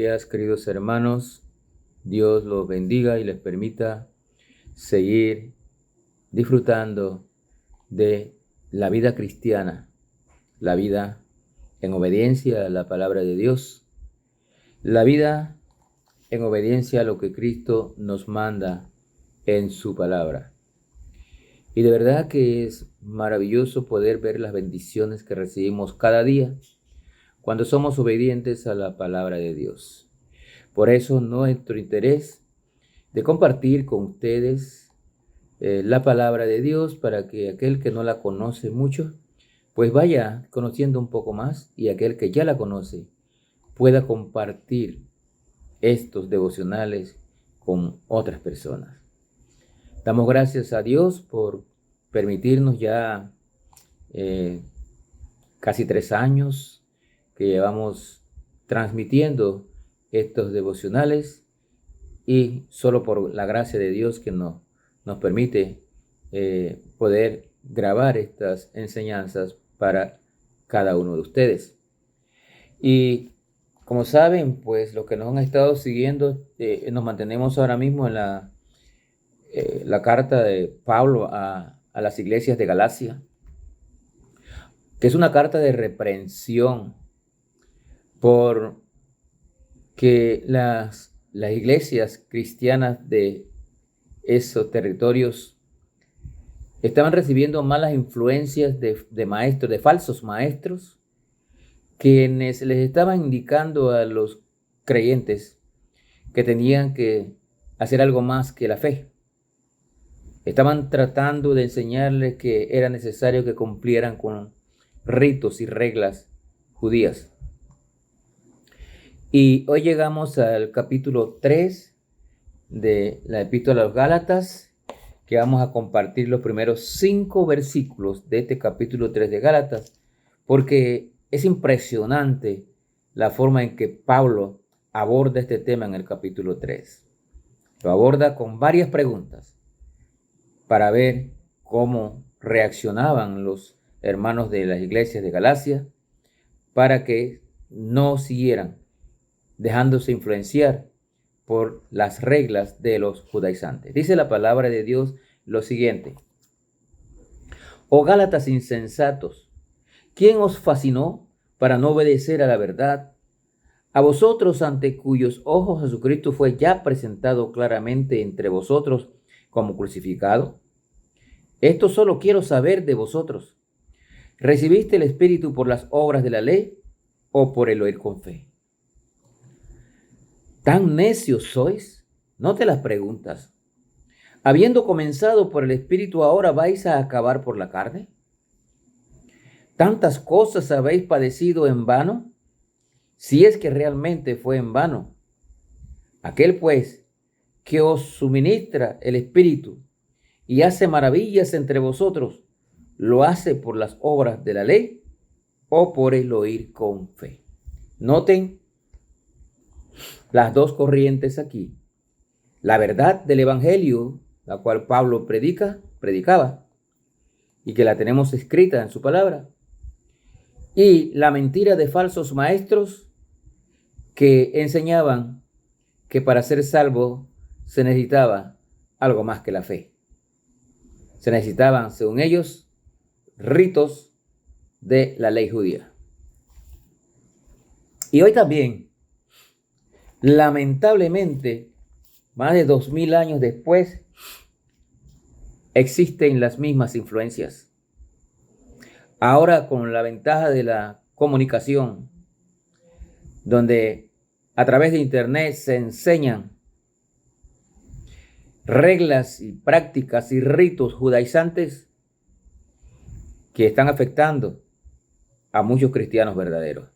días, queridos hermanos. Dios los bendiga y les permita seguir disfrutando de la vida cristiana, la vida en obediencia a la palabra de Dios, la vida en obediencia a lo que Cristo nos manda en su palabra. Y de verdad que es maravilloso poder ver las bendiciones que recibimos cada día cuando somos obedientes a la palabra de Dios. Por eso nuestro interés de compartir con ustedes la palabra de Dios para que aquel que no la conoce mucho, pues vaya conociendo un poco más, y aquel que ya la conoce pueda compartir estos devocionales con otras personas. Damos gracias a Dios por permitirnos ya casi 3 años que llevamos transmitiendo estos devocionales, y solo por la gracia de Dios que nos permite poder grabar estas enseñanzas para cada uno de ustedes. Y como saben, pues los que nos han estado siguiendo, nos mantenemos ahora mismo en la carta de Pablo a las iglesias de Galacia, que es una carta de reprensión por que las iglesias cristianas de esos territorios estaban recibiendo malas influencias de maestros, de falsos maestros, quienes les estaban indicando a los creyentes que tenían que hacer algo más que la fe. Estaban tratando de enseñarles que era necesario que cumplieran con ritos y reglas judías. Y hoy llegamos al capítulo 3 de la Epístola a los Gálatas, que vamos a compartir los primeros 5 versículos de este capítulo 3 de Gálatas, porque es impresionante la forma en que Pablo aborda este tema en el capítulo 3. Lo aborda con varias preguntas para ver cómo reaccionaban los hermanos de las iglesias de Galacia, para que no siguieran dejándose influenciar por las reglas de los judaizantes. Dice la palabra de Dios lo siguiente: Oh Gálatas insensatos, ¿quién os fascinó para no obedecer a la verdad? A vosotros, ante cuyos ojos Jesucristo fue ya presentado claramente entre vosotros como crucificado. Esto solo quiero saber de vosotros: ¿recibiste el Espíritu por las obras de la ley o por el oír con fe? ¿Tan necios sois? No te las preguntas. Habiendo comenzado por el Espíritu, ¿ahora vais a acabar por la carne? ¿Tantas cosas habéis padecido en vano? Si es que realmente fue en vano. Aquel pues que os suministra el Espíritu y hace maravillas entre vosotros, ¿lo hace por las obras de la ley o por el oír con fe? Noten las dos corrientes aquí: la verdad del evangelio, la cual Pablo predicaba, y que la tenemos escrita en su palabra, y la mentira de falsos maestros que enseñaban que para ser salvo se necesitaba algo más que la fe. Se necesitaban, según ellos, ritos de la ley judía. Y hoy también, lamentablemente, más de 2000 años después, existen las mismas influencias. Ahora con la ventaja de la comunicación, donde a través de internet se enseñan reglas y prácticas y ritos judaizantes que están afectando a muchos cristianos verdaderos.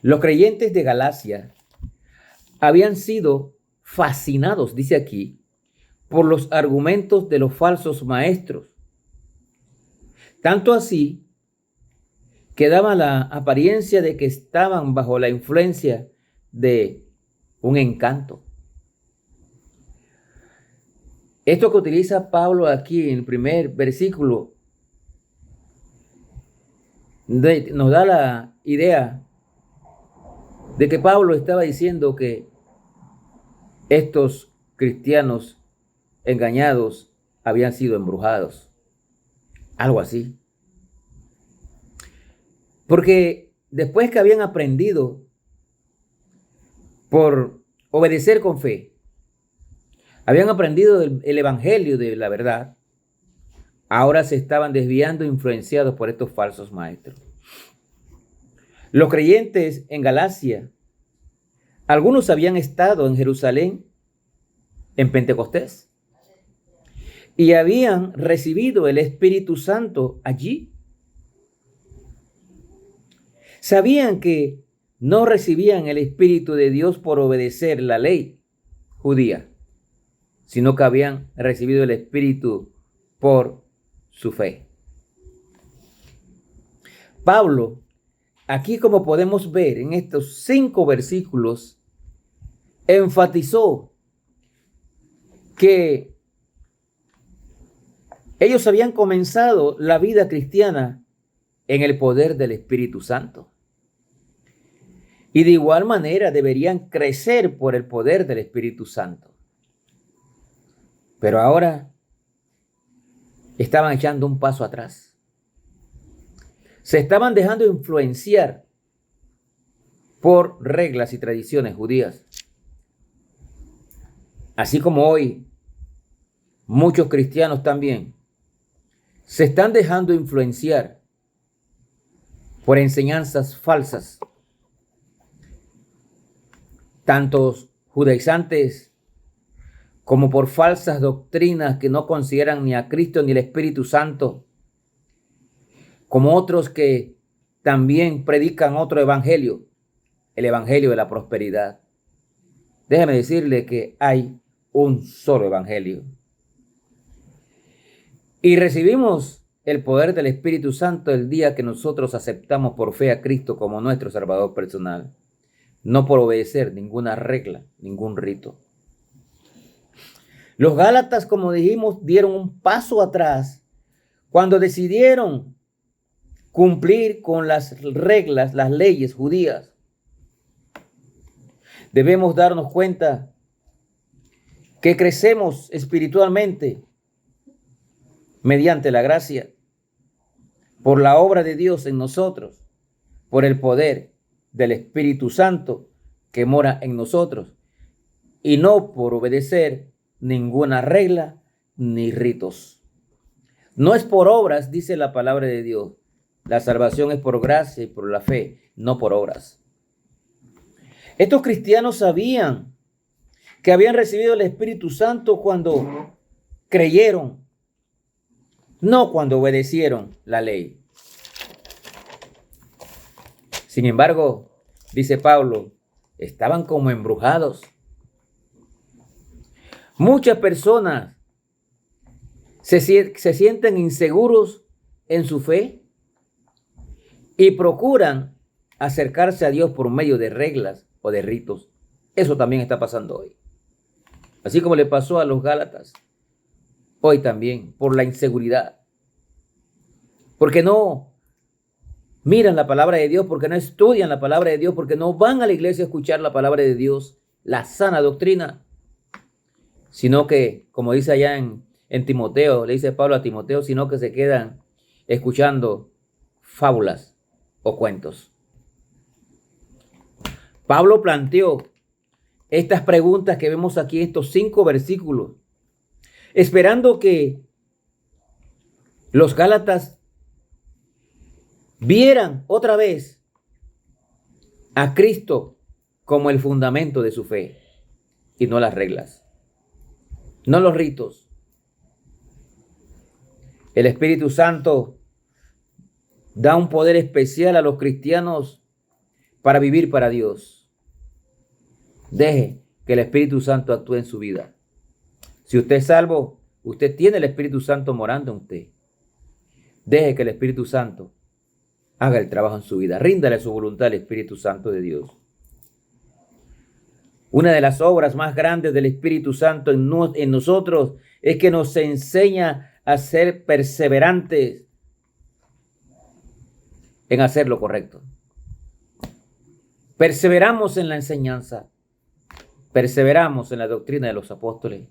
Los creyentes de Galacia habían sido fascinados, dice aquí, por los argumentos de los falsos maestros. Tanto así que daba la apariencia de que estaban bajo la influencia de un encanto. Esto que utiliza Pablo aquí en el primer versículo nos da la idea de que Pablo estaba diciendo que estos cristianos engañados habían sido embrujados. Algo así. Porque después que habían aprendido por obedecer con fe, habían aprendido el evangelio de la verdad, ahora se estaban desviando, influenciados por estos falsos maestros. Los creyentes en Galacia, algunos habían estado en Jerusalén en Pentecostés y habían recibido el Espíritu Santo allí. Sabían que no recibían el Espíritu de Dios por obedecer la ley judía, sino que habían recibido el Espíritu por su fe. Pablo, aquí como podemos ver en estos 5 versículos, enfatizó que ellos habían comenzado la vida cristiana en el poder del Espíritu Santo. Y de igual manera deberían crecer por el poder del Espíritu Santo. Pero ahora estaban echando un paso atrás. Se estaban dejando influenciar por reglas y tradiciones judías. Así como hoy muchos cristianos también se están dejando influenciar por enseñanzas falsas, tantos judaizantes como por falsas doctrinas que no consideran ni a Cristo ni al Espíritu Santo, como otros que también predican otro evangelio, el evangelio de la prosperidad. Déjeme decirle que hay un solo evangelio. Y recibimos el poder del Espíritu Santo el día que nosotros aceptamos por fe a Cristo como nuestro Salvador personal, no por obedecer ninguna regla, ningún rito. Los Gálatas, como dijimos, dieron un paso atrás cuando decidieron cumplir con las reglas, las leyes judías. Debemos darnos cuenta que crecemos espiritualmente mediante la gracia, por la obra de Dios en nosotros, por el poder del Espíritu Santo que mora en nosotros, y no por obedecer ninguna regla ni ritos. No es por obras, dice la palabra de Dios. La salvación es por gracia y por la fe, no por obras. Estos cristianos sabían que habían recibido el Espíritu Santo cuando creyeron, no cuando obedecieron la ley. Sin embargo, dice Pablo, estaban como embrujados. Muchas personas se sienten inseguros en su fe y procuran acercarse a Dios por medio de reglas o de ritos. Eso también está pasando hoy. Así como le pasó a los Gálatas, hoy también, por la inseguridad. Porque no miran la palabra de Dios, porque no estudian la palabra de Dios, porque no van a la iglesia a escuchar la palabra de Dios, la sana doctrina, sino que, como dice allá en Timoteo, le dice Pablo a Timoteo, sino que se quedan escuchando fábulas o cuentos. Pablo planteó estas preguntas que vemos aquí en estos 5 versículos, esperando que los Gálatas vieran otra vez a Cristo como el fundamento de su fe y no las reglas, no los ritos. El Espíritu Santo da un poder especial a los cristianos para vivir para Dios. Deje que el Espíritu Santo actúe en su vida. Si usted es salvo, usted tiene el Espíritu Santo morando en usted. Deje que el Espíritu Santo haga el trabajo en su vida. Ríndale su voluntad al Espíritu Santo de Dios. Una de las obras más grandes del Espíritu Santo en nosotros es que nos enseña a ser perseverantes en hacer lo correcto. perseveramos en la enseñanza, perseveramos en la doctrina de los apóstoles.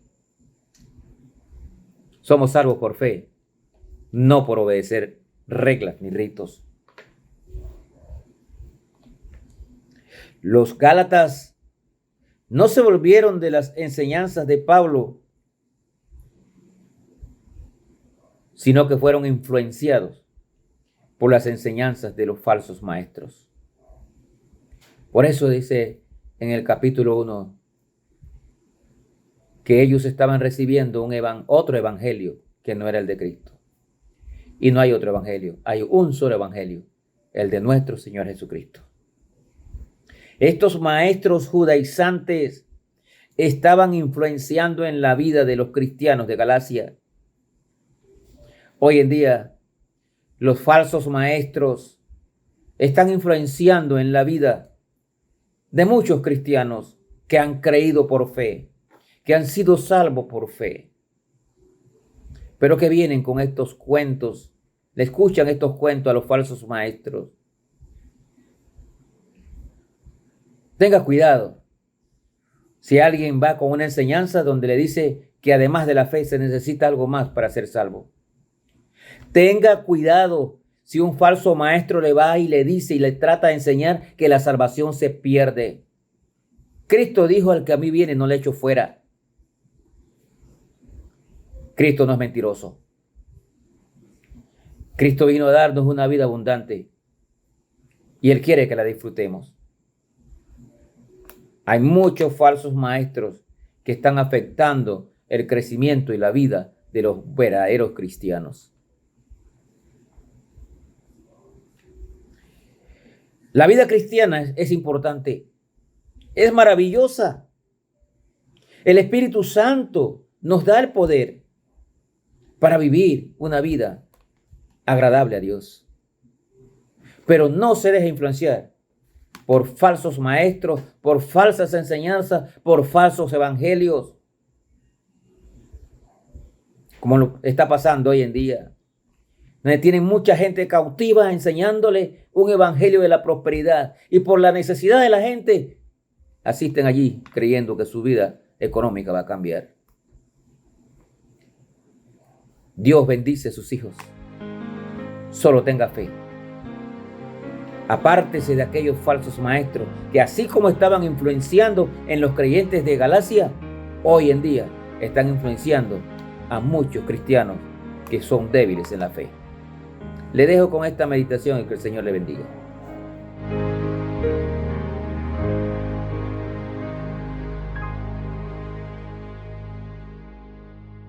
Somos salvos por fe, no por obedecer reglas ni ritos. Los Gálatas no se volvieron de las enseñanzas de Pablo, sino que fueron influenciados por las enseñanzas de los falsos maestros. Por eso dice en el capítulo 1 que ellos estaban recibiendo otro evangelio que no era el de Cristo. Y no hay otro evangelio, hay un solo evangelio, el de nuestro Señor Jesucristo. Estos maestros judaizantes estaban influenciando en la vida de los cristianos de Galacia. Hoy en día, los falsos maestros están influenciando en la vida de muchos cristianos que han creído por fe, que han sido salvos por fe, pero que vienen con estos cuentos, le escuchan estos cuentos a los falsos maestros. Tenga cuidado. Si alguien va con una enseñanza donde le dice que además de la fe se necesita algo más para ser salvo. Tenga cuidado si un falso maestro le va y le dice y le trata de enseñar que la salvación se pierde. Cristo dijo: al que a mí viene no le echo fuera. Cristo no es mentiroso. Cristo vino a darnos una vida abundante y Él quiere que la disfrutemos. Hay muchos falsos maestros que están afectando el crecimiento y la vida de los verdaderos cristianos. La vida cristiana es importante, es maravillosa. El Espíritu Santo nos da el poder para vivir una vida agradable a Dios. Pero no se deje influenciar por falsos maestros, por falsas enseñanzas, por falsos evangelios, como lo está pasando hoy en día, donde tienen mucha gente cautiva enseñándole un evangelio de la prosperidad, y por la necesidad de la gente asisten allí creyendo que su vida económica va a cambiar. Dios bendice a sus hijos. Solo tenga fe. Apártese de aquellos falsos maestros que, así como estaban influenciando en los creyentes de Galacia, hoy en día están influenciando a muchos cristianos que son débiles en la fe. Le dejo con esta meditación y que el Señor le bendiga.